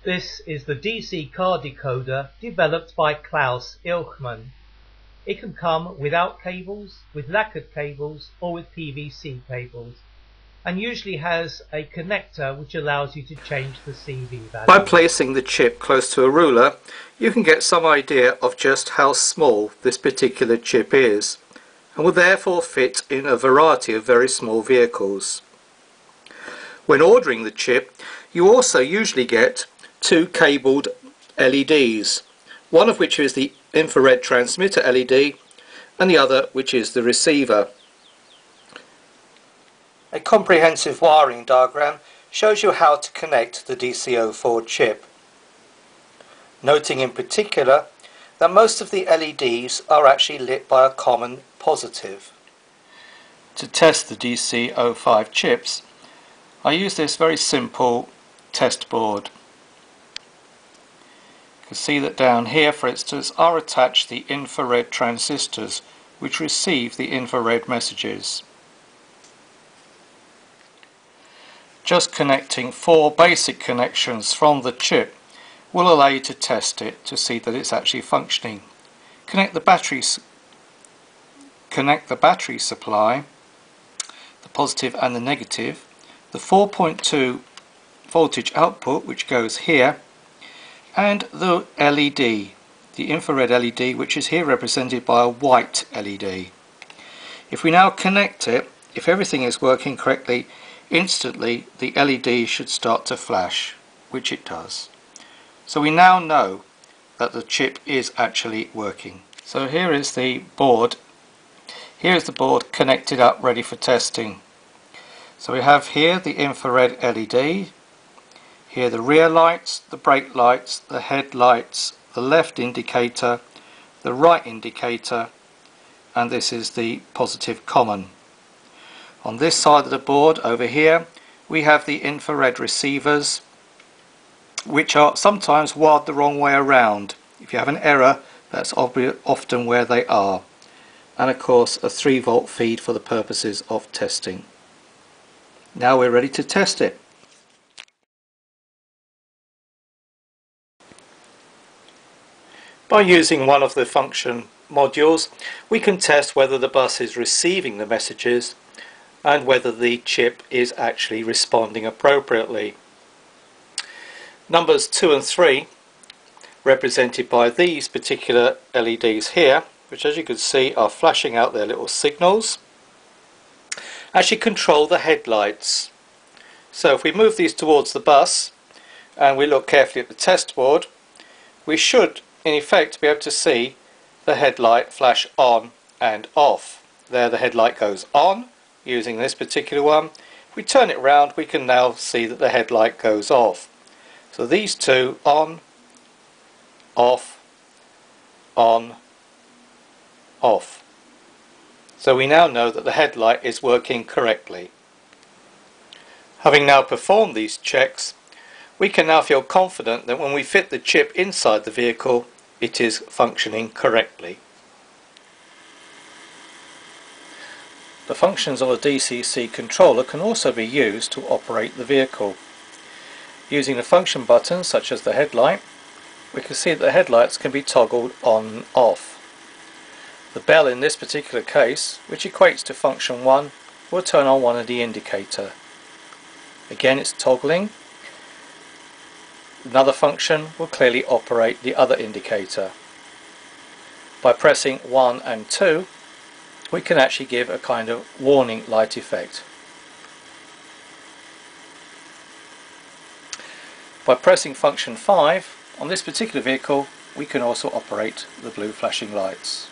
This is the DCcar decoder developed by Klaus Ilchmann. It can come without cables, with lacquered cables or with PVC cables, and usually has a connector which allows you to change the CV value. By placing the chip close to a ruler, you can get some idea of just how small this particular chip is, and will therefore fit in a variety of very small vehicles. When ordering the chip, you also usually get two cabled LEDs, one of which is the infrared transmitter LED and the other which is the receiver. A comprehensive wiring diagram shows you how to connect the DC04 chip, noting in particular that most of the LEDs are actually lit by a common positive. To test the DC05 chips, I use this very simple test board. You can see that down here, for instance, are attached the infrared transistors which receive the infrared messages. Just connecting 4 basic connections from the chip will allow you to test it to see that it's actually functioning. Connect the battery supply, the positive and the negative, the 4.2 voltage output which goes here, and the LED, the infrared LED, which is here represented by a white LED. If we now connect it, if everything is working correctly, instantly the LED should start to flash, which it does. So we now know that the chip is actually working. So here is the board. Here is the board connected up, ready for testing. So we have here the infrared LED, here the rear lights, the brake lights, the headlights, the left indicator, the right indicator, and this is the positive common. On this side of the board over here we have the infrared receivers, which are sometimes wired the wrong way around. If you have an error, that's often where they are. And of course a 3-volt feed for the purposes of testing. Now we're ready to test it. By using one of the function modules, we can test whether the bus is receiving the messages and whether the chip is actually responding appropriately. Numbers 2 and 3, represented by these particular LEDs here, which as you can see are flashing out their little signals, actually control the headlights. So if we move these towards the bus and we look carefully at the test board, we should in effect be able to see the headlight flash on and off. There the headlight goes on using this particular one. If we turn it round, we can now see that the headlight goes off. So these two, on, off, on, off. So we now know that the headlight is working correctly. Having now performed these checks, we can now feel confident that when we fit the chip inside the vehicle, it is functioning correctly. The functions of a DCC controller can also be used to operate the vehicle. Using the function buttons such as the headlight, we can see that the headlights can be toggled on and off. The bell in this particular case, which equates to function 1, will turn on one of the indicator. Again, it's toggling. Another function will clearly operate the other indicator. By pressing 1 and 2, we can actually give a kind of warning light effect. By pressing function 5, on this particular vehicle, we can also operate the blue flashing lights.